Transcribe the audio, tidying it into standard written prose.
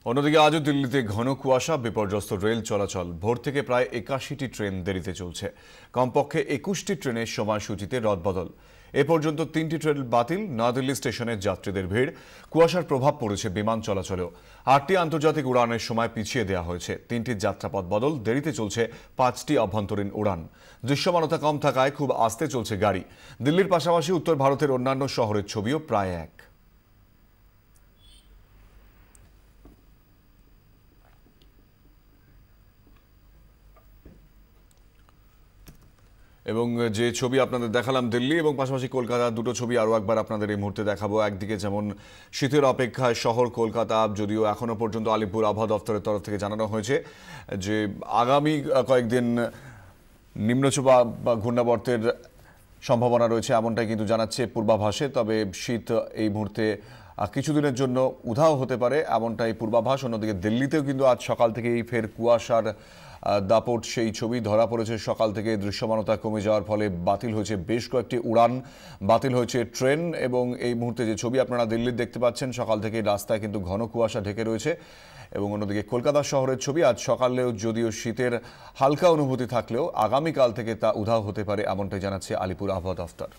অন্যদিকে আজও দিল্লিতে ঘন কুয়াশা, বিপর্যস্ত রেল চলাচল। ভোর থেকে প্রায় ৮১টি ট্রেন দেরিতে চলছে। কমপক্ষে ২১টি ট্রেনের সময়সূচিতে রদবদল। এ পর্যন্ত ৩টি ট্রেন বাতিল। নয়াদিল্লি স্টেশনে যাত্রীদের ভিড়। কুয়াশার প্রভাব পড়েছে বিমান চলাচলেও। ৮টি আন্তর্জাতিক উড়ানের সময় পিছিয়ে দেওয়া হয়েছে। ৩টি যাত্রাপথ বদল। দেরিতে চলছে ৫টি অভ্যন্তরীণ উড়ান। দৃশ্যমানতা কম থাকায় খুব আস্তে চলছে গাড়ি। দিল্লির পাশাপাশি উত্তর ভারতের অন্যান্য শহরের ছবিও প্রায় এক। এবং যে ছবি আপনাদের দেখালাম দিল্লি এবং পাশাপাশি কলকাতা, দুটো ছবি আরও একবার আপনাদের এই মুহূর্তে দেখাবো। একদিকে যেমন শীতের অপেক্ষায় শহর কলকাতা, যদিও এখনও পর্যন্ত আলিপুর আবহাওয়া দপ্তরের তরফ থেকে জানানো হয়েছে যে আগামী কয়েকদিন নিম্নচাপ বা ঘূর্ণাবর্তের সম্ভাবনা রয়েছে, এমনটাই কিন্তু জানাচ্ছে পূর্বাভাসে। তবে শীত এই মুহূর্তে কিছুদিনের জন্য উধাও হতে পারে, এমনটাই পূর্বাভাস। অন্যদিকে দিল্লিতেও কিন্তু আজ সকাল থেকেই ফের কুয়াশার দাপট, সেই ছবি ধরা পড়েছে। সকাল থেকে দৃশ্যমানতা কমে যাওয়ার ফলে বাতিল হয়েছে বেশ কয়েকটি উড়ান, বাতিল হয়েছে ট্রেন। এবং এই মুহূর্তে যে ছবি আপনারা দিল্লির দেখতে পাচ্ছেন, সকাল থেকে রাস্তায় কিন্তু ঘন কুয়াশা ঢেকে রয়েছে। এবং অন্যদিকে কলকাতা শহরের ছবি, আজ সকালেও যদিও শীতের হালকা অনুভূতি থাকলেও আগামীকাল থেকে তা উধাও হতে পারে, এমনটাই জানাচ্ছে আলিপুর আবহাওয়া দফতর।